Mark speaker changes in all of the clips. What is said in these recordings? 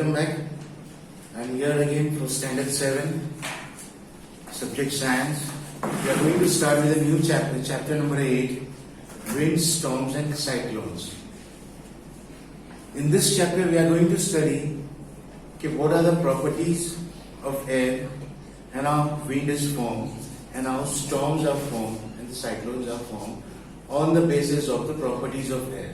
Speaker 1: welcome back. I'm here again for Standard 7, Subject Science. We are going to start with a new chapter, chapter number 8, Winds, Storms and Cyclones. In this chapter, we are going to study what are the properties of air and how wind is formed and how storms are formed and the cyclones are formed on the basis of the properties of air.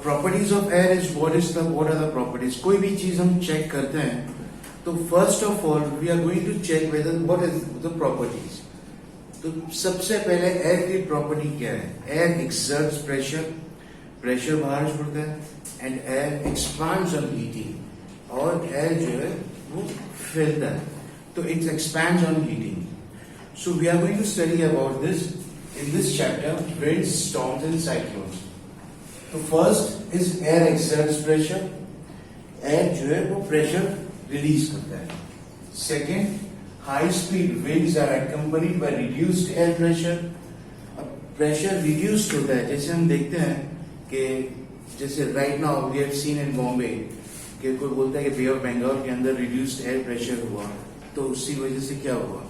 Speaker 1: Properties of air is what are the properties. कोई भी चीज हम check करते हैं तो first of all we are going to check whether what is the properties. तो सबसे पहले एयर की प्रॉपर्टी क्या है. एयर एक्सर्ट्स प्रेशर बाहर छोड़ता है and air expands on heating. और एयर जो है वो फैलता है तो it expands on heating. So we are going to study about this in this chapter, winds, storms and cyclones. तो first is air exerts pressure. Air जो है वो प्रेशर रिलीज करता है. Second, high speed winds are accompanied by reduced air pressure. अब pressure reduced होता है. जैसे हम देखते हैं कि जैसे right now we have seen in Bombay कि कोई बोलता है कि बे ऑफ बंगाल के अंदर रिड्यूस्ड एयर प्रेशर हुआ तो उसी वजह से क्या हुआ,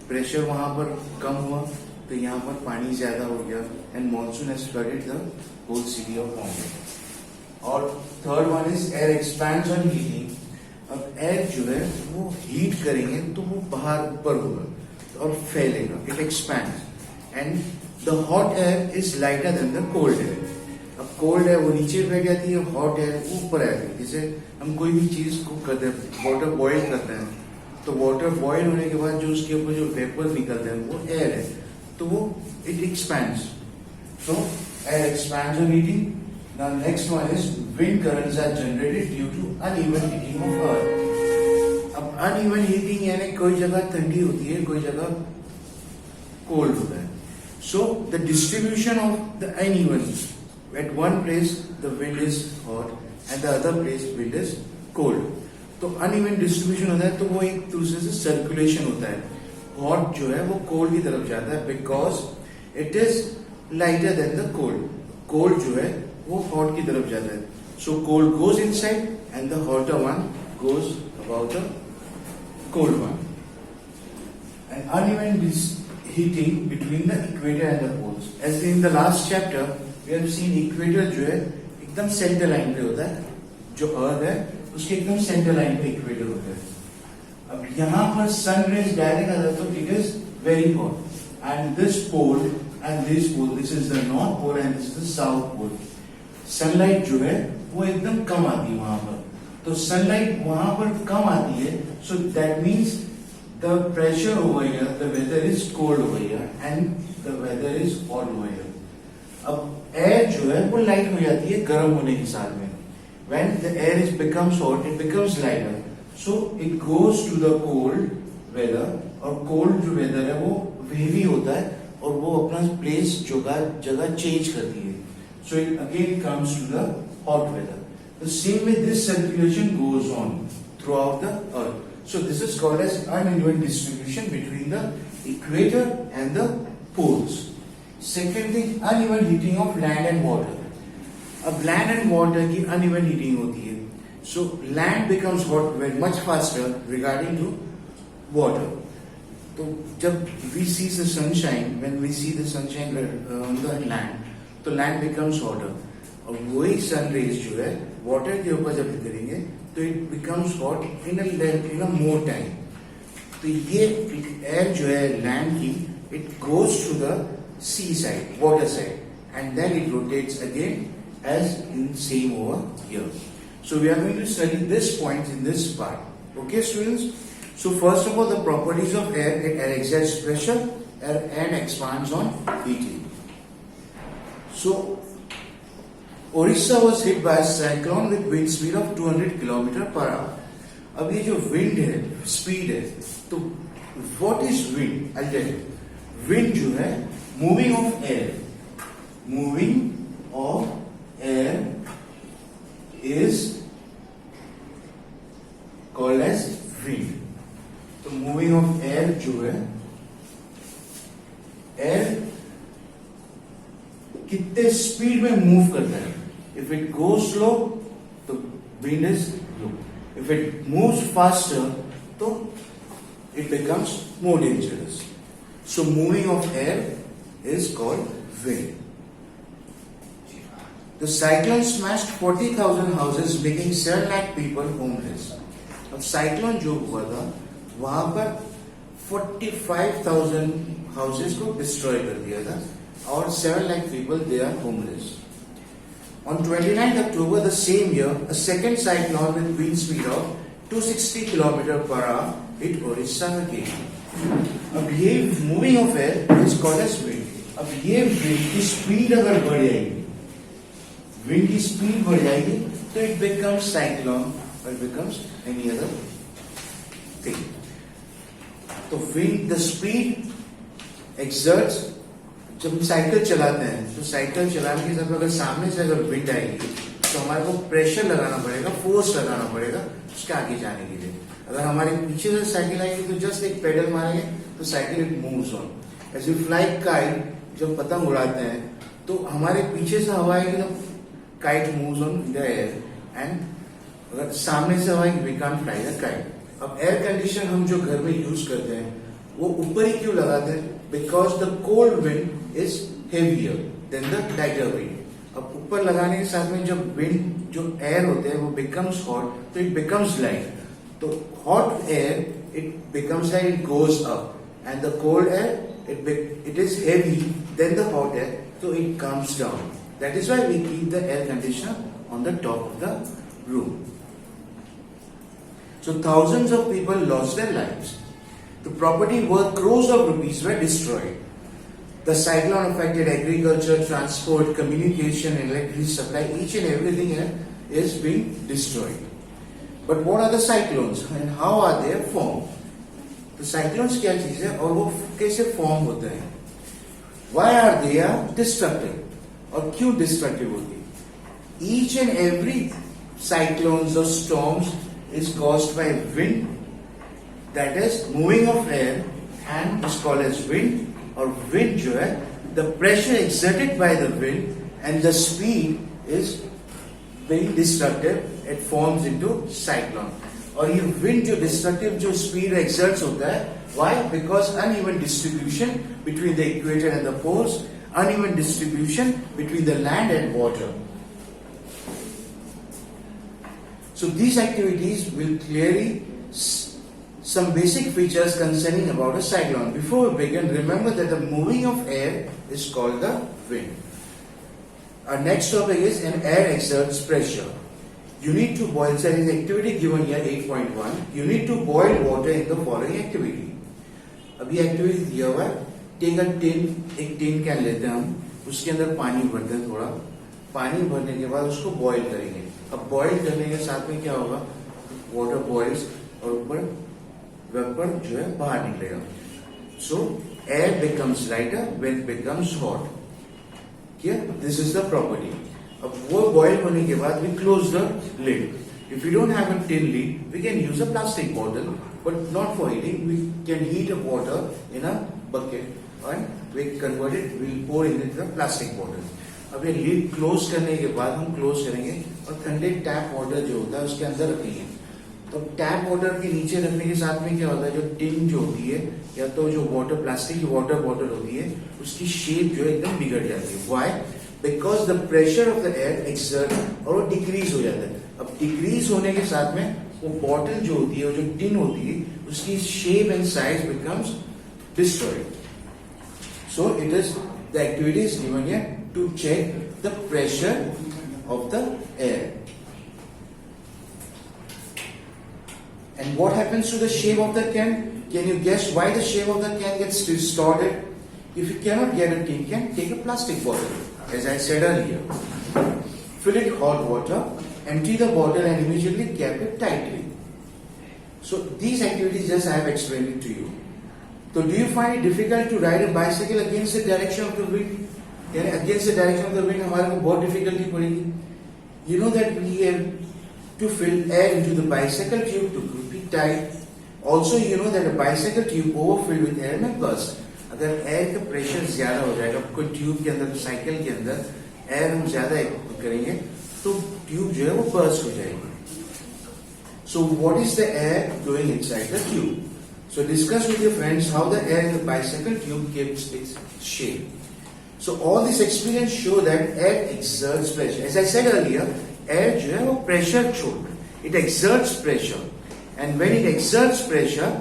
Speaker 1: प्रेशर वहां पर कम हुआ तो यहाँ पर पानी ज्यादा हो गया and monsoon has flooded the whole city of Bombay. और third one is air expands on heating. अब एयर जो है वो हीट करेंगे तो वो बाहर ऊपर होगा और फैलेगा, it expands and the hot air is lighter than the cold air. अब कोल्ड एयर वो नीचे बह जाती है, हॉट एयर ऊपर आती है. जैसे हम कोई भी चीज को करते हैं, वाटर बॉईल करते हैं तो वाटर बॉईल होने के बाद जो उसके ऊपर जो वेपर निकलते हैं वो एयर है तो वो it expands. So air expands on heating. Now next one is wind currents are generated due to uneven heating of earth. अब uneven heating यानी कोई जगह ठंडी होती है कोई जगह कोल्ड होता है. So the distribution of the uneven, at one place the wind is hot and the other place wind is cold. तो uneven distribution होता है तो वो एक दूसरे से सर्कुलेशन होता है. हॉट जो है वो कोल्ड की तरफ जाता है because it is lighter than the cold. Cold जो है वो हॉट की तरफ जाता है. So cold goes inside and the hotter one goes about the cold one. And uneven heating between the equator and the poles. As in the last chapter we have seen equator जो है एकदम centre line पे होता है. जो अर्थ है उसके एकदम सेंटर लाइन पे इक्वेटर होता है. अब यहां पर सन रेज डायरेक्ट आता है तो it is very hot and this pole and this pole, this is the north pole and this is the south pole. Sunlight जो है वो एकदम कम आती है वहां पर. तो सनलाइट वहां पर कम आती है so that means the pressure over here, the weather is cold over here and the weather is hot over here. अब एयर जो है वो लाइट हो जाती है गर्म होने के साथ में. When the air is becomes hot it becomes lighter so it goes to the cold weather. और कोल्ड जो वेदर है वो वेवी होता है और वो अपना प्लेस जगह चेंज करती है. So it again comes to the hot weather. The same way this circulation goes on throughout the earth. So this is called as uneven distribution between the equator and the poles. Second thing, uneven heating of land and water. अब land and water की uneven heating होती है. So land becomes hot very much faster regarding to water. तो जब we see the sunshine, when we see the sunshine on the land, तो land becomes hotter. और वही sun rays जो है वाटर के ऊपर जब करेंगे तो it becomes hot in a more time. तो ये एयर जो है लैंड की it goes to the sea side, water side and then it rotates again as in same over here. So we are going to study this points in this part. Okay students. So first of all the properties of air. Air exerts pressure and expands on heating. So, Orissa was hit by a cyclone with wind speed of 200 km per hour. अब ये जो wind है, speed है, तो what is wind? I'll tell you. Wind जो है moving of air. Moving of air is called as wind. तो moving of air जो है air कितने स्पीड में मूव करता है. इफ इट गोज स्लो तो wind is low. If it moves faster, तो it becomes more dangerous. So moving of air is called wind. The cyclone smashed 40,000 houses, making 7 lakh people homeless. अब cyclone जो हुआ था वहां पर 45,000 houses को destroy कर दिया था और 7 lakh people they are homeless. On 29th October the same year, a second cyclone with wind speed of 260 km per hour hit Orissa again. अब ये moving of air is called as wind. अब ये wind की speed अगर बढ़ जाएगी, wind की speed बढ़ जाएगी तो इट बिकम्स साइक्लोन और it becomes any other thing. तो विंड द स्पीड एक्सर्ट्स. जब हम साइकिल चलाते हैं तो साइकिल चलाने के साथ अगर सामने से अगर विंड आएगी तो हमारे को प्रेशर लगाना पड़ेगा, फोर्स लगाना पड़ेगा उसके आगे जाने के लिए. अगर हमारे पीछे से साइकिल आएगी तो जस्ट एक पेडल मारेंगे तो cycle it moves on. As you fly kite, जब पतंग उड़ाते हैं तो हमारे पीछे से हवा आएगी तो kite moves on the air and अगर सामने से हवा आएगी we can't fly the kite. अब एयर कंडीशन हम जो घर में यूज करते हैं वो ऊपर ही क्यों लगाते हैं? Because the cold wind is heavier than the lighter wind. अब ऊपर लगाने के साथ में जब विंड जो एयर होते हैं वो बिकम्स हॉट तो इट बिकम्स लाइट. तो hot air it becomes like it goes up and the cold air it is heavy than the hot air so it comes down. That is why we keep the air conditioner on the top of the room. So thousands of people lost their lives. The property worth crores of rupees were destroyed. The cyclone affected agriculture, transport, communication, and electricity supply. Each and everything here is being destroyed. But what are the cyclones and how are they formed? तो cyclones क्या चीज है और वो कैसे form होते हैं? Why are they destructive? और क्यों destructive होती है? Each and every cyclones or storms is caused by wind, that is moving of air and is called as wind. और wind जो है the pressure exerted by the wind and the speed is being destructive, it forms into cyclone. और ये wind जो destructive जो speed exerts होता है, why? Because uneven distribution between the equator and the poles, uneven distribution between the land and water. So these activities will clearly some basic features concerning about a cyclone. Before we begin, remember that the moving of air is called the wind. Our next topic is an air exerts pressure. You need to boil, so there is activity given here 8.1. You need to boil water in the following activity. अभी activity दिया हुआ है. Take a tin, एक tin can लेते हैं हम, उसके अंदर पानी भरते हैं थोड़ा. पानी भरने के बाद उसको बॉईल करेंगे. अब बॉईल करने के साथ में क्या होगा? वाटर बॉइल्स और ऊपर वेपर जो है बाहर निकलेगा. सो air becomes lighter when becomes hot. This is the property. अब वो बॉयल होने के बाद we close the lid. If we don't have a tin lid, we can use a plastic bottle, but not for heating. We can heat a water in a bucket and we convert it. We'll pour it into the plastic bottle. अब ये lid close करने के बाद हम close करेंगे और ठंडे tap water जो होता है उसके अंदर रखेंगे. तो टैप वाटर के नीचे रखने के साथ में क्या होता है? जो टिन जो होती है या तो जो वाटर प्लास्टिक की वाटर बॉटल होती है उसकी शेप जो है एकदम बिगड़ जाती है. Why? Because the pressure of the air exert और वो डिक्रीज हो जाता है. अब डिक्रीज होने के साथ में वो बॉटल जो होती है, वो जो टिन होती है, उसकी shape and size becomes destroyed. So it is the activity is given here to check the pressure of the air. And what happens to the shape of the can? Can you guess why the shape of the can gets distorted? If you cannot get a tin can, take a plastic bottle. As I said earlier, fill it hot water, empty the bottle and immediately cap it tightly. So these activities just I have explained it to you. So do you find it difficult to ride a bicycle against the direction of the wind? Against the direction of the wind हमारे को बहुत difficulty पड़ेगी. You know that we have to fill air into the bicycle tube to keep it tight. Also, you know that a bicycle tube overfilled with air may burst. अगर air का pressure ज्यादा हो जाएगा कोई tube के अंदर, cycle के अंदर एयर हम ज्यादा करेंगे तो ट्यूब जो है वो बर्स्ट हो जाएगी. So what is the air flowing inside the tube? So discuss with your friends how the air in the bicycle tube keeps its shape. So all this experience show that air exerts pressure. As I said earlier, air जो है वो pressure छोड़, it exerts pressure, and when it exerts pressure,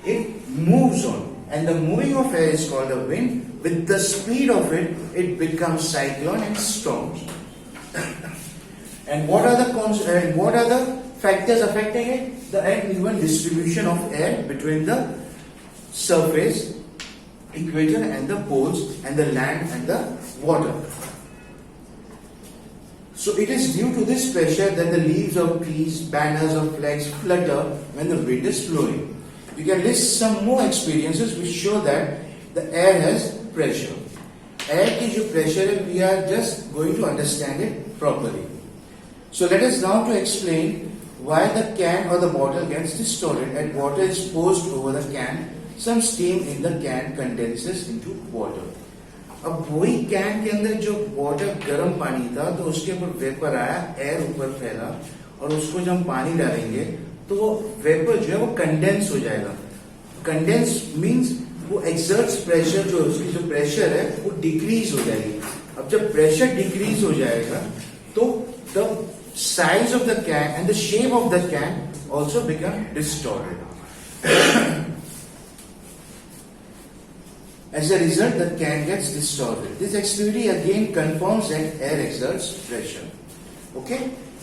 Speaker 1: it moves on, and the moving of air is called a wind. With the speed of it, it becomes cyclone and storms. And what are the factors affecting it? The uneven distribution of air between the surface, equator and the poles, and the land and the water. So it is due to this pressure that the leaves of trees, banners of flags flutter when the wind is blowing. You can list some more experiences which show that the air has pressure. Air की जो pressure है, we are just going to understand it properly. So let us now to explain why the can or the bottle gets distorted and water is poured over the can. Some steam in the can condenses into water. अब वही can के अंदर जो water गर्म पानी था तो उसके ऊपर वेपर आया, एयर ऊपर फैला, और उसको जब हम पानी डालेंगे तो वो वेपर जो है वो कंडेंस हो जाएगा. कंडेंस मींस वो एक्सर्ट्स प्रेशर, जो उसकी जो प्रेशर है वो डिक्रीज हो जाएगी. अब जब प्रेशर डिक्रीज हो जाएगा तो the size of the can and the shape of the can also become distorted. As a result, the can gets distorted. This activity again confirms that air exerts pressure. Okay?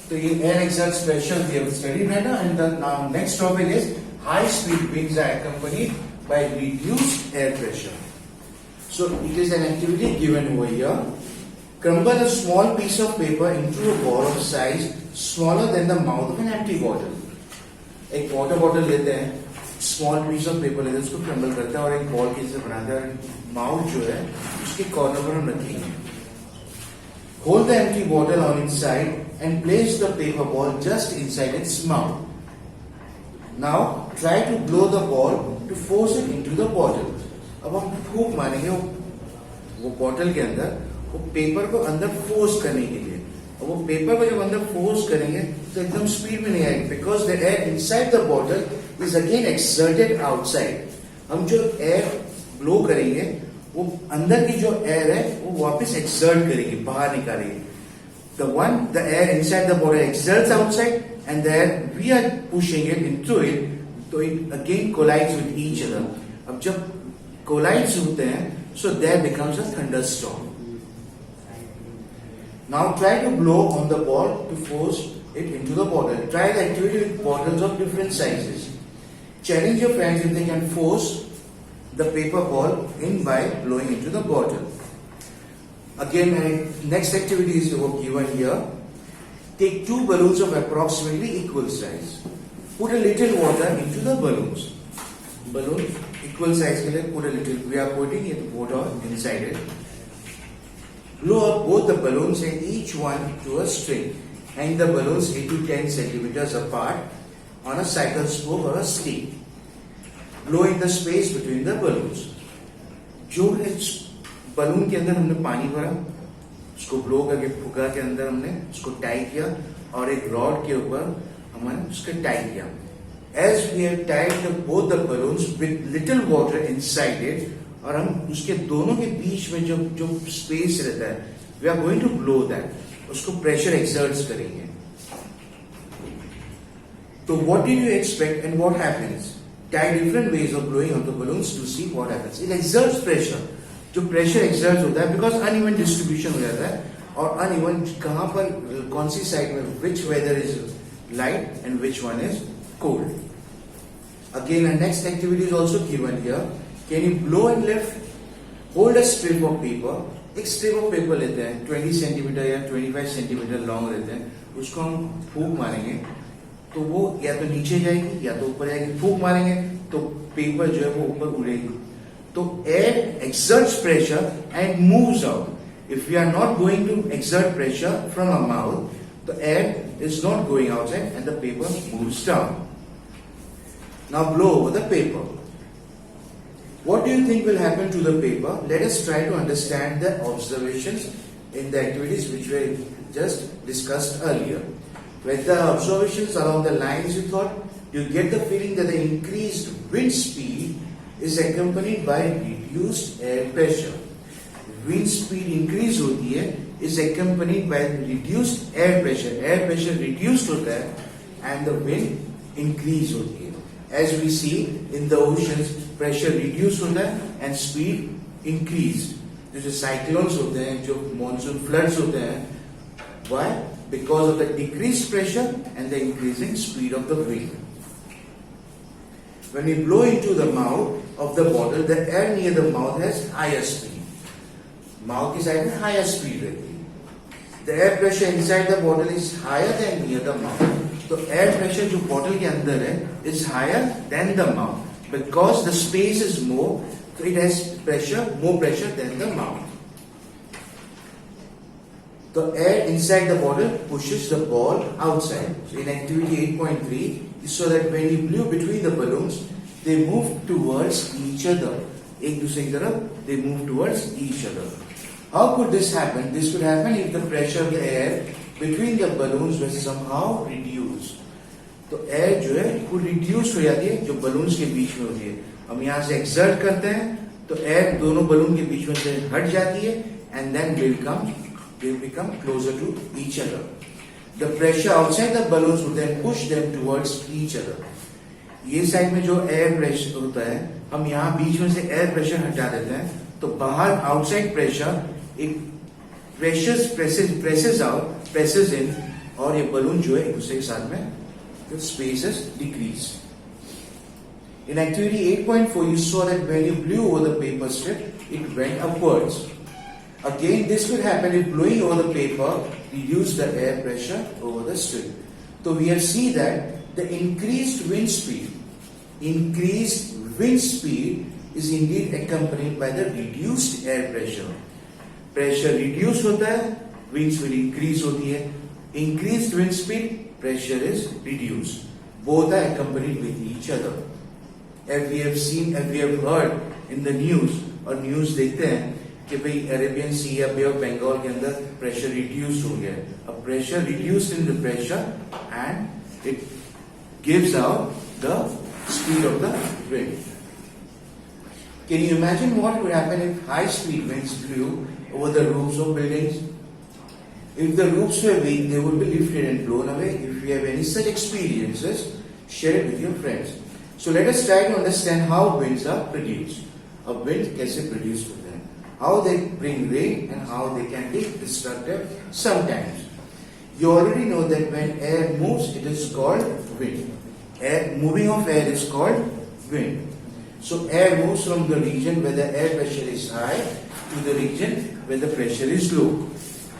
Speaker 1: So, air exerts pressure we have studied right now, and the now next topic is high-speed winds are accompanied by reduced air pressure. So, it is an activity given over here. Crumble a small piece of paper into a ball of size smaller than the mouth of an empty bottle. एक water bottle लेते हैं, small piece of paper लेते हैं, उसको crumble करते हैं और एक बॉल की तरह बनाते हैं. माउथ जो है उसके कॉर्नर पर हम रखेंगे. Hold the empty bottle on its side and place the paper ball just inside its mouth. Now try to blow the ball to force it into the bottle. अब हम फूंक मारेंगे वो बॉटल के अंदर, वो पेपर को अंदर फोर्स करने के लिए. और वो पेपर को जब अंदर फोर्स करेंगे तो एकदम स्पीड में नहीं आएगी, because the air inside the bottle is again exerted outside. हम जो एयर ब्लो करेंगे वो अंदर की जो एयर है वो वापस एक्सर्ट करेगी, बाहर निकालेगी. the air inside the bottle exerts outside, and then we are pushing it into it, so it again collides with each other. अब जब collides होते हैं, so there becomes a thunderstorm. Now try to blow on the ball to force it into the bottle. Try the activity with bottles of different sizes. Challenge your friends if they can force the paper ball in by blowing into the bottle. Again, next activity is given here. Take two balloons of approximately equal size. Put a little water into the balloons. Balloon equal size के लिए put a little. We are putting it water inside it. Blow up both the balloons and each one to a string. Hang the balloons 8 to 10 centimeters apart on a cycle spoke or a stick. Blow in the space between the balloons. जो balloon के अंदर हमने पानी भरा, उसको blow करके फुका के अंदर हमने उसको टाई किया और एक रॉड के ऊपर हमने उसको टाई किया. As we have tied both the balloons with little water inside it, और हम उसके दोनों के बीच में जो स्पेस रहता है, we are going to blow that. उसको प्रेशर एक्सर्ट्स करेंगे. So what did you expect and what happens? Try different ways of blowing on the balloons to see what happens. It exerts pressure. जो pressure exert होता है because uneven distribution हो जाता है, और uneven कहां पर कौन सी साइड में which weather is light and which one is cold. Again next activity is also given here. Can you blow and lift? Hold a strip of paper. एक स्ट्रिप ऑफ पेपर लेते हैं 20 centimetre या 25 centimetre long रहते हैं, उसको हम फूंक मारेंगे तो वो या तो नीचे जाएगी या तो ऊपर जाएगी. फूंक मारेंगे तो पेपर जो है वो ऊपर उड़ेगी. तो air exerts pressure and moves out. If we are not going to exert pressure from our mouth, the air is not going outside and the paper moves down. Now blow over the paper. What do you think will happen to the paper? Let us try to understand the observations in the activities which were just discussed earlier. With the observations along the lines you thought, you get the feeling that the increased wind speed is accompanied by reduced air pressure. Wind speed increase होती है is accompanied by reduced air pressure. Air pressure reduced होता है and the wind increase होती है. As we see in the oceans, pressure reduce होता है and speed increased. जो cyclones होते हैं, जो monsoon floods होते हैं, why? Because of the decreased pressure and the increasing speed of the wind. When we blow into the mouth of the bottle, the air near the mouth has higher speed. Mouth की side में higher speed रहती है. The air pressure inside the bottle is higher than near the mouth. तो air pressure जो bottle के अंदर है is higher than the mouth because the space is more, so it has more pressure than the mouth. The air inside the bottle pushes the ball outside. So in activity 8.3, you saw that when you blew between the balloons, they move towards each other. एक दूसरे की तरफ they move towards each other. How could this happen? This could happen if the pressure of the air between the balloons was somehow reduced. तो air जो है वो reduce हो जाती है जो balloons के बीच में होती है. हम यहाँ से exert करते हैं तो air दोनों balloon के बीच में से हट जाती है and then will become closer to each other. The pressure outside the balloons would then push them towards each other. ये साइड में जो एयर प्रेशर होता है हम यहाँ बीच में से एयर प्रेशर हटा देते हैं तो बाहर आउटसाइड प्रेशर एक प्रेसेस इन और ये बलून जो है एक दूसरे के साथ में space is decrease. In activity 8.4 you saw that when you blew over the paper strip it went upwards. Again, this could happen if blowing over the paper reduced the air pressure over the strip. So we have seen that the increased wind speed is indeed accompanied by the reduced air pressure. Pressure reduce होता है, wind speed increase होती है. Increased wind speed, pressure is reduced. Both are accompanied with each other. As we have heard in the news और news देखते हैं कि भाई Arabian सी या बे ऑफ बंगाल के अंदर प्रेशर रिड्यूस हो गया. अब pressure reduce in the pressure and it gives out the speed of the wind. Can you imagine what would happen if high speed winds blue over the roofs of buildings? If the roofs were weak, they would be lifted and blown away. If you have any such experiences, share it with your friends. So let us try to understand how winds are produced. अब wind कैसे produce होते हैं? How they bring rain and how they can be destructive sometimes. You already know that when air moves, it is called wind. Moving of air is called wind. So air moves from the region where the air pressure is high to the region where the pressure is low.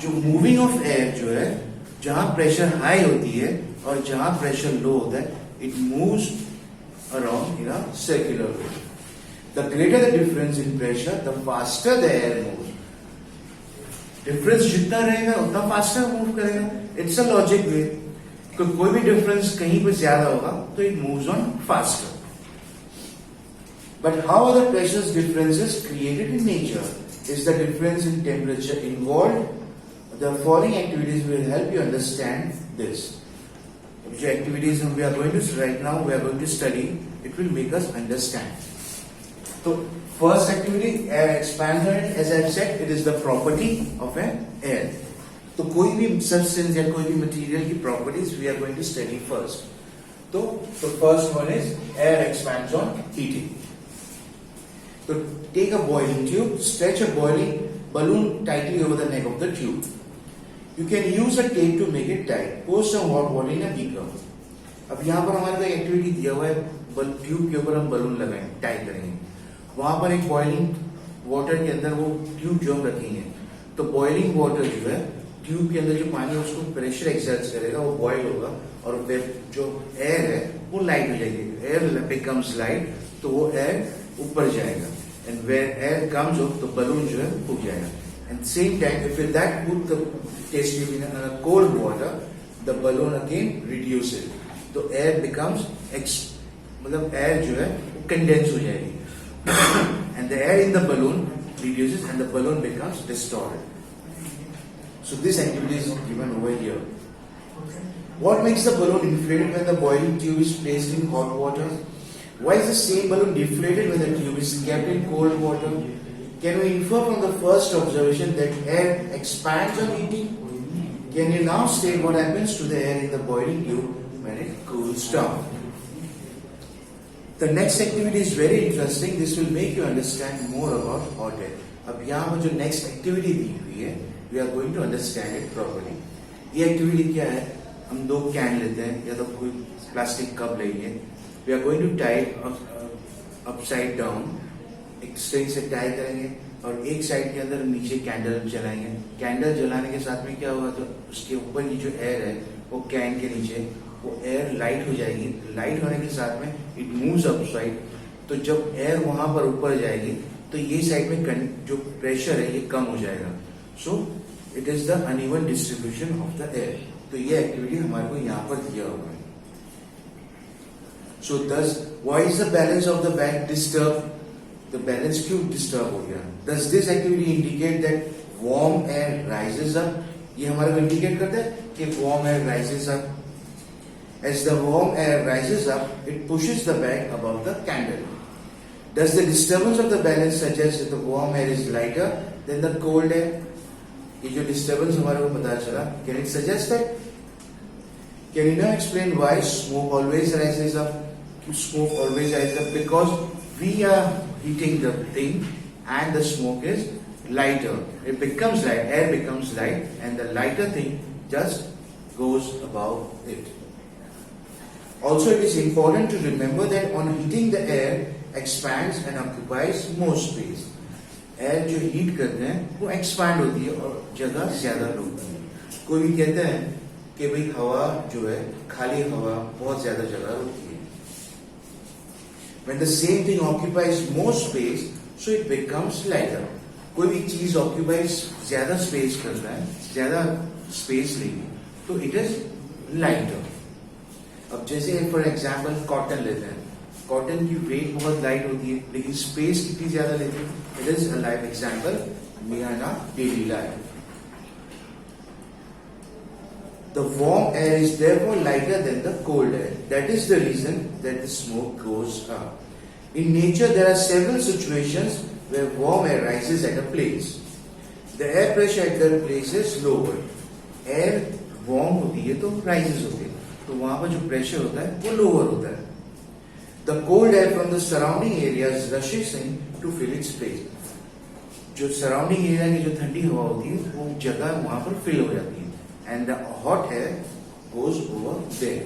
Speaker 1: जो moving of air जो है जहां pressure high होती है और जहां pressure low होता है it moves around in a circular way. The greater the difference in pressure the faster the air moves. Difference जितना रहेगा उतना फास्टर मूव करेगा. It's a logic way. कोई भी डिफरेंस कहीं पे ज्यादा होगा तो it moves on faster. But how are the pressure differences created in nature? Is the difference in temperature involve? The following activities will help you understand this. Which activities we are going to right now we are going to study. It will make us understand. So first activity, air expander. As I have said, it is the property of an air. तो कोई भी substance या कोई भी material की properties we are going to study first. So the first one is air expands on heating. So take a boiling tube, stretch a boiling balloon tightly over the neck of the tube. You can use a tape to make it tight. Pour some hot water in a beaker. अब यहाँ पर हमारे को activity दिया हुआ है tube के ऊपर हम बलून लगाएं, टाई करेंगे. वहां पर एक बॉइलिंग वाटर के अंदर वो ट्यूब जो हम रखेंगे तो बॉइलिंग वाटर जो है ट्यूब के अंदर जो पानी है उसको प्रेशर एक्सर्ट करेगा, वो बॉइल होगा और फिर जो एयर है वो लाइट हो जाएगी. एयर बिकम्स लाइट तो वो एयर ऊपर जाएगा and where air comes up तो बलून जो है फूक जाएगा. And same time, if you that put the test tube in cold water, the balloon again reduces. So air becomes मतलब air जो है वो condense हो जाएगी and the air in the balloon reduces and the balloon becomes distorted. So this activity is given over here. What makes the balloon inflated when the boiling tube is placed in hot water? Why is the same balloon deflated when the tube is kept in cold water? Can we infer from the first observation that air expands on heating? Can you now state what happens to the air in the boiling tube when it cools down? The next activity is very interesting. This will make you understand more about hot air. अब यहाँ पर जो next activity दी हुई है, we are going to understand it properly. ये activity क्या है? हम दो कैन लेते हैं या तो कोई प्लास्टिक कप लेंगे. We are going to tie it upside down. एक स्ट्रिंग से टाई करेंगे और एक साइड के अंदर नीचे कैंडल जलाएंगे. कैंडल जलाने के साथ में क्या होगा, तो उसके ऊपर की जो एयर है वो कैन के नीचे वो एयर लाइट हो जाएगी. लाइट होने के साथ में इट मूव्स अपसाइड. तो जब एयर वहां पर ऊपर जाएगी तो ये साइड में जो प्रेशर है ये कम हो जाएगा. सो it is the uneven distribution of the air. तो ये एक्टिविटी हमारे को यहाँ पर दिया हुआ है. सो thus why is the balance of the bag disturbed? The balance क्यों डिस्टर्ब हो गया? Does this activity indicate that warm air rises up? ये हमारे को इंडिकेट करता है कि warm air rises up. As the warm air rises up, it pushes the bag above the candle. Does the disturbance of the balance suggest that the warm air is lighter than the cold air? ये जो disturbance हमारे को पता चला, can it suggest that? Can you now explain why smoke always rises up? Smoke always rises up because we are heating the thing and the smoke is lighter. It becomes light, air becomes light, and the lighter thing just goes above it. Also, it is important to remember that on heating the air expands and occupies more space. Air जो heat करते हैं वो expand होती है और जगह ज्यादा होती है. कोई भी कहते हैं कि भाई हवा जो है खाली हवा बहुत ज्यादा जगह होती है. When the same thing occupies more space, so it becomes lighter. कोई भी चीज occupies ज्यादा space कर रहा है, ज्यादा space लेगी, तो it is lighter. अब जैसे फॉर एग्जाम्पल कॉटन लेते हैं. कॉटन की वेट बहुत लाइट होती है लेकिन स्पेस कितनी ज्यादा लेती है. It is a live example in our daily life. The warm air is therefore lighter than the cold air. That is the reason that the smoke goes up. In nature, there are several situations where warm air rises at a place. The air pressure at that place is lower. Air warm होती है तो rises होते हैं, तो वहां पर जो pressure होता है वो lower होता है. The cold air from the surrounding areas rushes in to fill its place. जो surrounding area की जो ठंडी हवा होती है वो जगह वहां पर fill हो जाती है. And the hot air goes over there.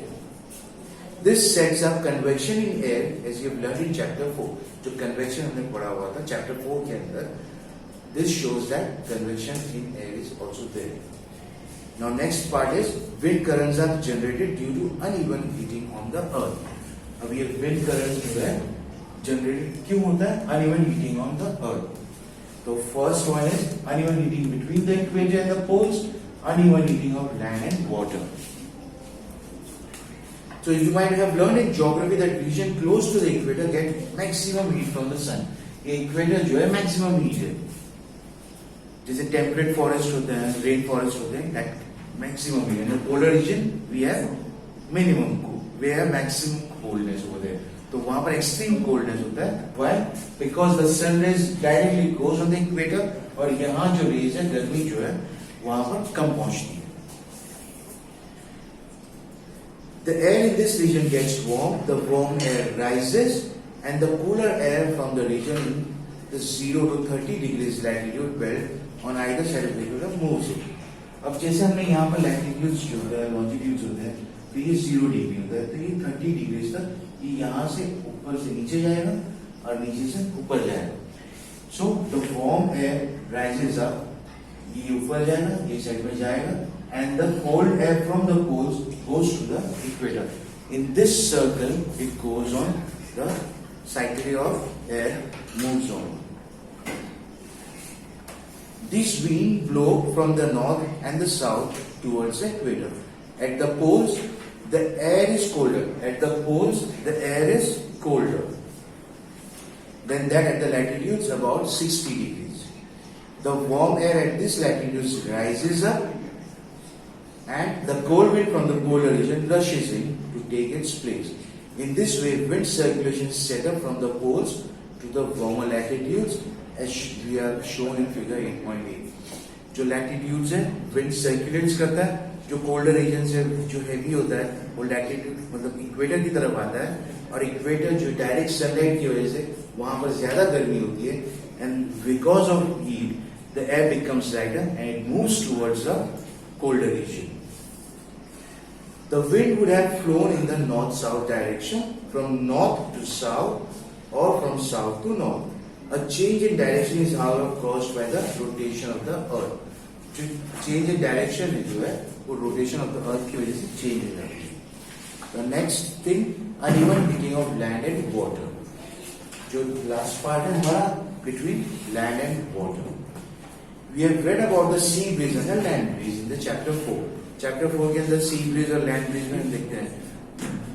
Speaker 1: This sets up convection in air as you have learned in chapter 4. जो convection हमने पढ़ा हुआ था chapter 4 के अंदर, this shows that convection in air is also there. Now next part is wind currents are generated due to uneven heating on the earth. अब ये wind currents जो है generated क्यों होता है? Uneven heating on the earth. तो first one is uneven heating between the equator and the poles. Uneven heating of land and water. So you might have learned in geography that region close to the equator get maximum heat from the sun. ये equator जो है maximum heat है. जैसे temperate forest होते हैं, rain forest होते हैं, that maximum heat. In the polar region we have minimum cool. We have maximum coldness over there. तो वहां पर extreme coldness होता है. Why? Because the sun rays directly goes on the equator और यहाँ जो rays है गर्मी जो है वहां पर कम पहुंचती है. The air in this region gets warm, the warm air rises, and the cooler air from the region in the 0 to 30 degrees latitude belt on either side of the equator moves it. अब जैसे हमने यहाँ पर latitudes जो होता है, longitudes होते हैं, तो ये 0 डिग्री होता है, तो ये 30 डिग्री तक ये यहाँ से ऊपर से नीचे जाएगा और नीचे से ऊपर जाएगा. So the warm air rises up. ये ऊपर जाएगा, ये साइड में जाएगा, and the cold air from the poles goes to the equator. In this circle, it goes on. The cycle of air moves on. This wind blows from the north and the south towards the equator. At the poles, the air is colder. At the poles, the air is colder than that at the latitudes about 60 degrees. The warm air at this latitude rises up and the cold wind from the polar region rushes in to take its place. In this way, wind circulation is set up from the poles to the warmer latitudes, as we are shown in figure 8.8. जो latitudes है wind circulates करता है, जो colder reason से जो heavy होता है वो लैटिट्यूड मतलब इक्वेटर की तरफ आता है, और इक्वेटर जो डायरेक्ट सनलाइट की वजह से वहां पर ज्यादा गर्मी होती है, and because of heat the air becomes lighter and it moves towards the colder region. The wind would have flown in the north-south direction, from north to south or from south to north. A change in direction is however caused by the rotation of the earth. Change in direction जो है वो rotation of the earth की वजह से change हो जाती है. The next thing, uneven heating of land and water. जो last part है हमारा between land and water. We have read about the sea breeze and the land breeze in the chapter 4. Chapter 4 के अंदर sea breeze और land breeze में हम देखते हैं.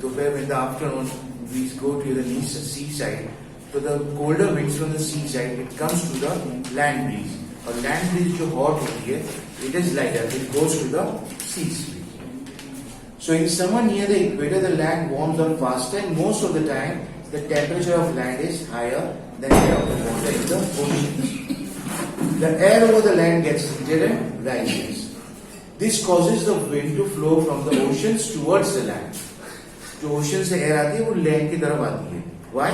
Speaker 1: दोपहर in the afternoon we go to the sea side. So the colder winds from the sea side it comes to the land breeze. और land breeze जो hot होती है it is lighter. It goes to the sea breeze. So in summer near the equator the land warms up faster and most of the time the temperature of land is higher than that of the water in the ocean. The air over the land gets heated and rises. This causes the wind to flow from the oceans towards the land. जो ocean से air आती है वो land की तरफ आती है. Why?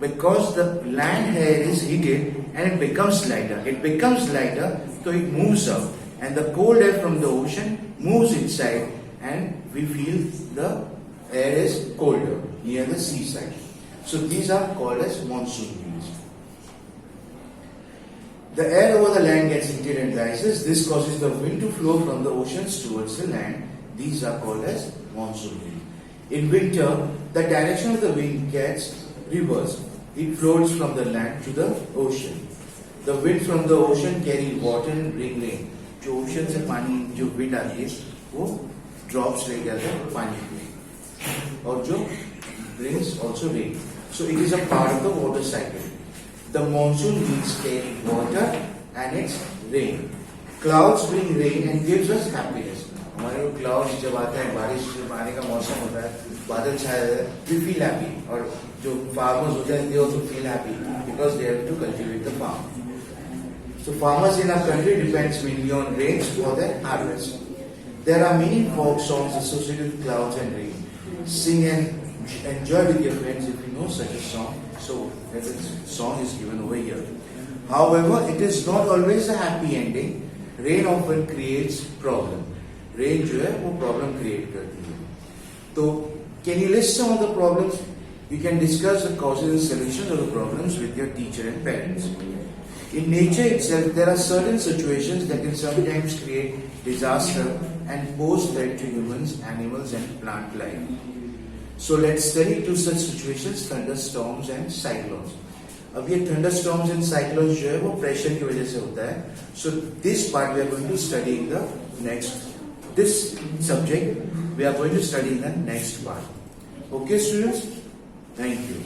Speaker 1: Because the land air is heated and it becomes lighter. It becomes lighter, so it moves up, and the cold air from the ocean moves inside, and we feel the air is colder near the seaside. So these are called as monsoon winds. The air over the land gets heated and rises. This causes the wind to flow from the oceans towards the land. These are called as monsoon wind. In winter, the direction of the wind gets reversed. It flows from the land to the ocean. The wind from the ocean carry water and bring rain. जो ocean से पानी जो wind आती है वो drops ले जाता है पानी में, और जो brings also rain. So it is a part of the water cycle. The monsoon winds carry water and it's rain. Clouds bring rain and gives us happiness. हमारे को clouds जब आता है, बारिश जब आने का मौसम होता है, बादल छाया रहता है, we feel happy. और जो farmers होते हैं they also feel happy because they have to cultivate the farm. So farmers in our country depends mainly on rains for their harvest. There are many folk songs associated with clouds and rain. Sing and enjoy with your friends if you know such a song. So that song is given over here. However, it is not always a happy ending. Rain often creates problem. Rain जो है वो problem create करती है. तो can you list some of the problems? You can discuss the causes and solutions of the problems with your teacher and parents. In nature itself, there are certain situations that can sometimes create disaster and pose threat to humans, animals, and plant life. So let's study two such situations: thunderstorms and cyclones. अब ये thunderstorms and cyclones जो है वो pressure की वजह से होता है. So this part we are going to study in the next. This subject we are going to study in the next part. Okay, students? Thank you.